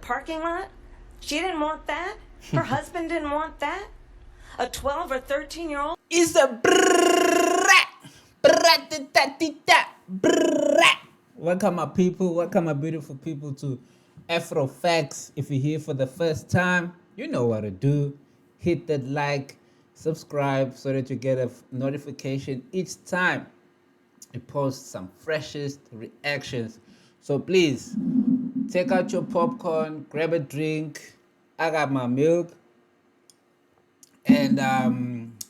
parking lot? She didn't want that. Her husband didn't want that. A 12 or 13-year-old? It's a welcome my people, welcome my beautiful people to Afro Facts. If you're here for the first time, you know what to do. Hit that like, subscribe so that you get a notification each time I post some freshest reactions. So please take out your popcorn, grab a drink. I got my milk. And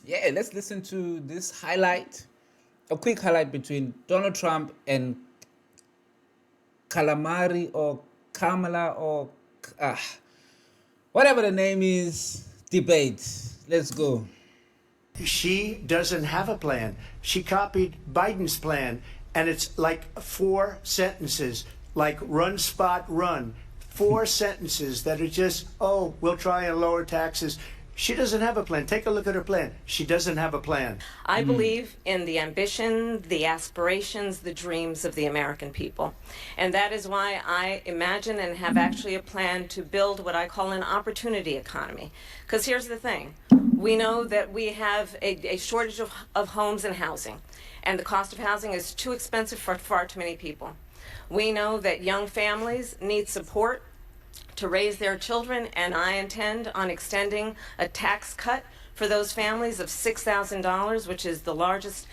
yeah, let's listen to this highlight, a quick highlight between Donald Trump and Calamari or Kamala or whatever the name is, debate. Let's go. She doesn't have a plan. She copied Biden's plan, and it's like 4 sentences, like run, spot, run. 4 sentences that are just, oh, we'll try and lower taxes. She doesn't have a plan. Take a look at her plan. She doesn't have a plan. I believe in the ambition, the aspirations, the dreams of the American people. And that is why I imagine and have actually a plan to build what I call an opportunity economy. Because here's the thing. We know that we have a shortage of homes and housing. And the cost of housing is too expensive for far too many people. We know that young families need support to raise their children, and I intend on extending a tax cut for those families of $6,000, which is the largest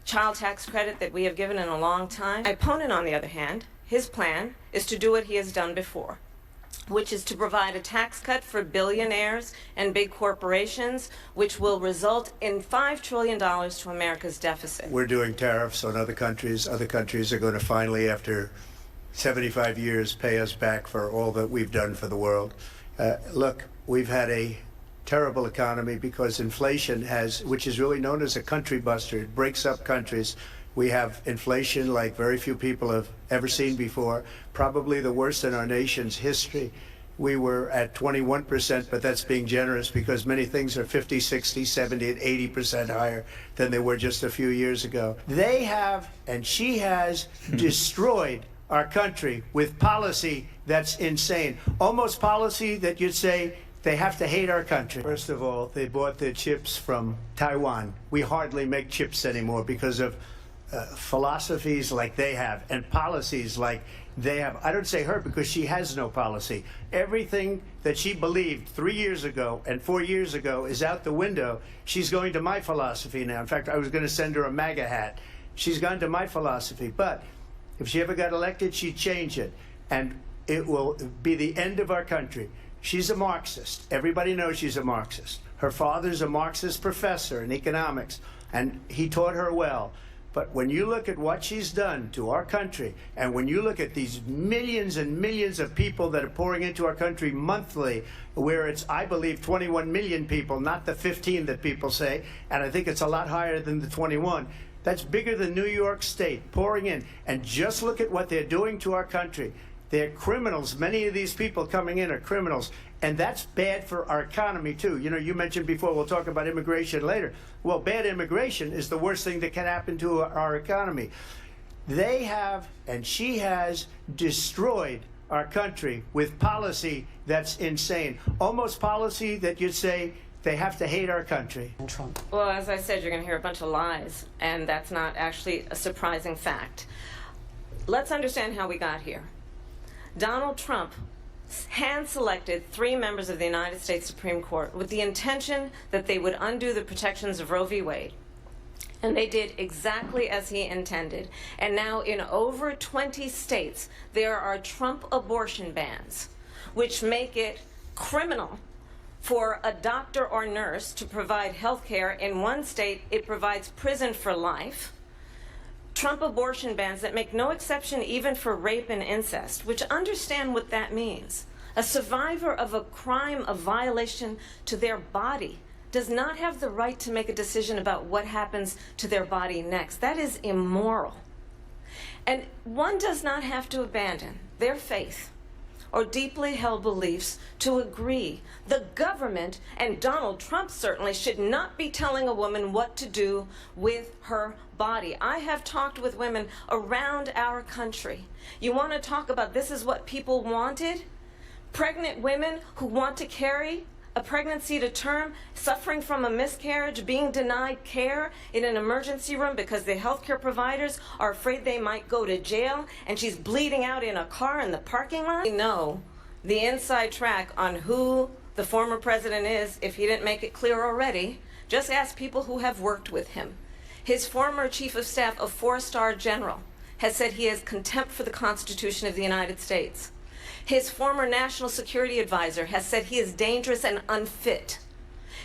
child tax credit that we have given in a long time. My opponent, on the other hand, his plan is to do what he has done before, which is to provide a tax cut for billionaires and big corporations, which will result in $5 trillion to America's deficit. We're doing tariffs on other countries. Other countries are going to finally, after 75 years, pay us back for all that we've done for the world. Look, we've had a terrible economy because inflation has, which is really known as a country buster. It breaks up countries. We have inflation like very few people have ever seen before, probably the worst in our nation's history. We were at 21%, but that's being generous because many things are 50, 60, 70, and 80% higher than they were just a few years ago. They have, and she has, destroyed our country with policy that's insane. Almost policy that you'd say they have to hate our country. First of all, they bought their chips from Taiwan. We hardly make chips anymore because of philosophies like they have and policies like they have. I don't say her because she has no policy. Everything that she believed 3 years ago and 4 years ago is out the window. She's going to my philosophy now. In fact, I was going to send her a MAGA hat. She's gone to my philosophy. But if she ever got elected, she'd change it. And it will be the end of our country. She's a Marxist. Everybody knows she's a Marxist. Her father's a Marxist professor in economics, and he taught her well. But when you look at what she's done to our country, and when you look at these millions and millions of people that are pouring into our country monthly, where it's, I believe, 21 million people, not the 15 that people say, and I think it's a lot higher than the 21. That's bigger than New York State pouring in. And just look at what they're doing to our country. They're criminals. Many of these people coming in are criminals. And that's bad for our economy, too. You know, you mentioned before, we'll talk about immigration later. Well, bad immigration is the worst thing that can happen to our economy. They have, and she has, destroyed our country with policy that's insane. Almost policy that you'd say they have to hate our country. Trump. Well, as I said, you're going to hear a bunch of lies, and that's not actually a surprising fact. Let's understand how we got here. Donald Trump hand-selected 3 members of the United States Supreme Court with the intention that they would undo the protections of Roe v. Wade. And they did exactly as he intended. And now in over 20 states, there are Trump abortion bans, which make it criminal for a doctor or nurse to provide health care. In one state, it provides prison for life. Trump abortion bans that make no exception even for rape and incest, which understand what that means. A survivor of a crime of violation to their body does not have the right to make a decision about what happens to their body next. That is immoral. And one does not have to abandon their faith or deeply held beliefs to agree. The government, and Donald Trump certainly, should not be telling a woman what to do with her body. I have talked with women around our country. You want to talk about this is what people wanted? Pregnant women who want to carry a pregnancy to term, suffering from a miscarriage, being denied care in an emergency room because the healthcare providers are afraid they might go to jail, and she's bleeding out in a car in the parking lot. We know the inside track on who the former president is, if he didn't make it clear already. Just ask people who have worked with him. His former chief of staff, a 4-star general, has said he has contempt for the Constitution of the United States. His former national security advisor has said he is dangerous and unfit.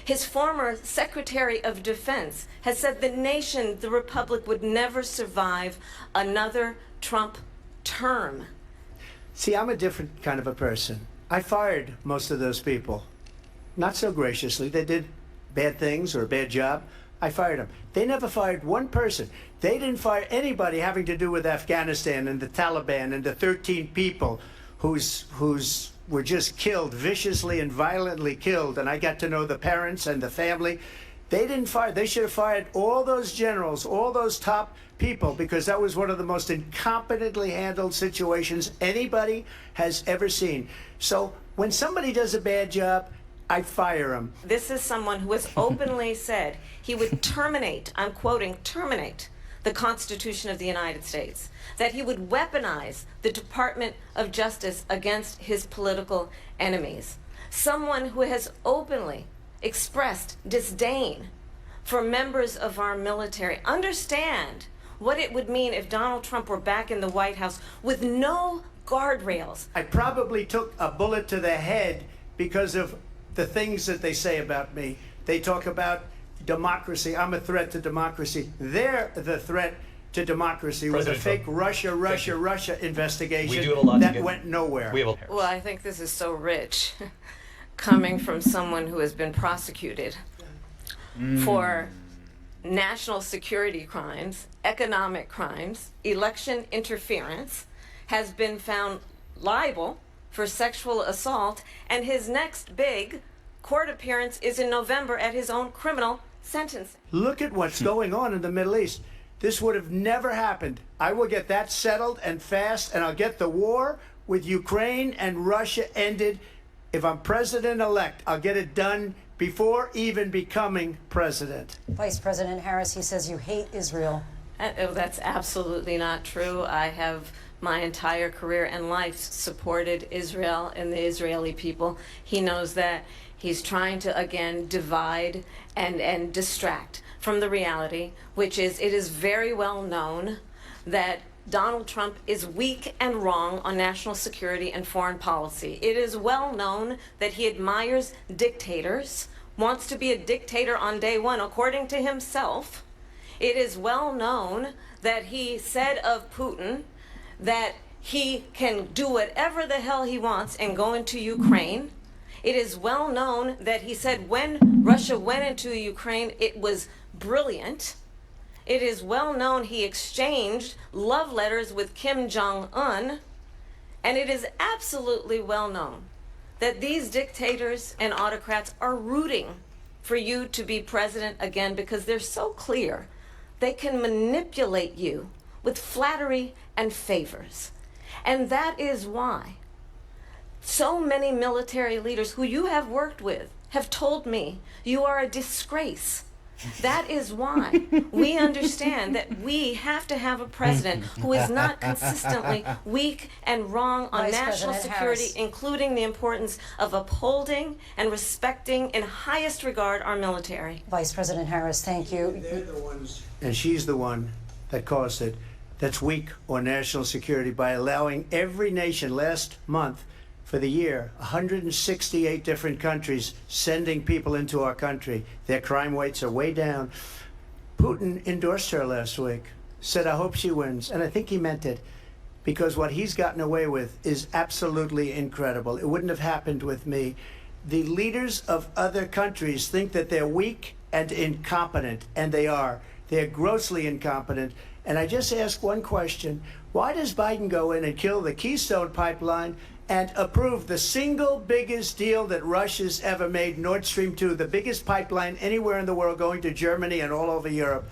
His former Secretary of Defense has said the nation, the Republic, would never survive another Trump term. See, I'm a different kind of a person. I fired most of those people. Not so graciously. They did bad things or a bad job. I fired them. They never fired one person. They didn't fire anybody having to do with Afghanistan and the Taliban and the 13 people who's were just killed, viciously and violently killed. And I got to know the parents and the family. They didn't fire. They should have fired all those generals, all those top people, because that was one of the most incompetently handled situations anybody has ever seen. So when somebody does a bad job, I fire him. This is someone who has openly said he would terminate, I'm quoting, terminate the Constitution of the United States, that he would weaponize the Department of Justice against his political enemies. Someone who has openly expressed disdain for members of our military. Understand what it would mean if Donald Trump were back in the White House with no guardrails. I probably took a bullet to the head because of the things that they say about me. They talk about democracy. I'm a threat to democracy. They're the threat to democracy with a fake Russia investigation We do have a lot to that get- went nowhere. We have a Well, I think this is so rich, coming from someone who has been prosecuted for national security crimes, economic crimes, election interference, has been found liable for sexual assault, and his next big court appearance is in November at his own criminal sentencing. Look at what's going on in the Middle East. This would have never happened. I will get that settled and fast, and I'll get the war with Ukraine and Russia ended. If I'm president-elect, I'll get it done before even becoming president. Vice President Harris, he says you hate Israel. That's absolutely not true. I have my entire career and life supported Israel and the Israeli people. He knows that. He's trying to, again, divide and distract from the reality, which is it is very well known that Donald Trump is weak and wrong on national security and foreign policy. It is well known that he admires dictators, wants to be a dictator on day one, according to himself. It is well known that he said of Putin that he can do whatever the hell he wants and go into Ukraine. It is well known that he said when Russia went into Ukraine, it was brilliant. It is well known he exchanged love letters with Kim Jong-un. And it is absolutely well known that these dictators and autocrats are rooting for you to be president again because they're so clear they can manipulate you with flattery and favors. And that is why so many military leaders who you have worked with have told me you are a disgrace. That is why we understand that we have to have a president who is not consistently weak and wrong on Vice national President security, Harris. including the importance of upholding and respecting in highest regard our military. Vice President Harris, thank you. They're the ones, and she's the one that caused it, that's weak on national security by allowing every nation last month for the year, 168 different countries sending people into our country. Their crime rates are way down. Putin endorsed her last week, said, I hope she wins. And I think he meant it, because what he's gotten away with is absolutely incredible. It wouldn't have happened with me. The leaders of other countries think that they're weak and incompetent, and they are. They're grossly incompetent. And I just ask one question. Why does Biden go in and kill the Keystone Pipeline and approve the single biggest deal that Russia's ever made, Nord Stream 2, the biggest pipeline anywhere in the world going to Germany and all over Europe?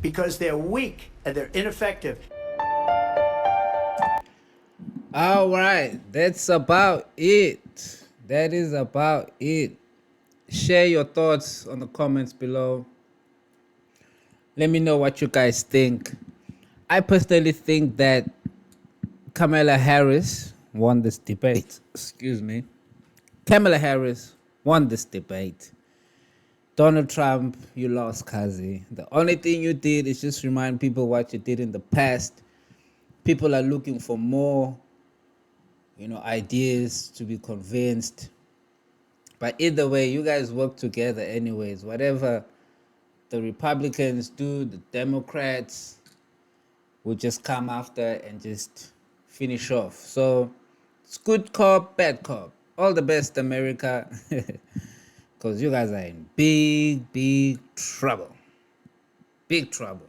Because they're weak and they're ineffective. All right, that's about it. that is about it. Share your thoughts on the comments below. Let me know what you guys think. I personally think that Kamala Harris won this debate. Excuse me. Kamala Harris won this debate. Donald Trump, you lost, Kazi. The only thing you did is just remind people what you did in the past. People are looking for more, ideas to be convinced. But either way, you guys work together anyways. Whatever the Republicans do, the Democrats will just come after and just finish off. So it's good cop, bad cop. All the best, America. Because you guys are in big, big trouble. Big trouble.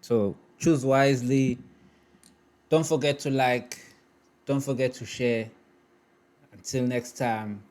So choose wisely. Don't forget to like. Don't forget to share. Until next time.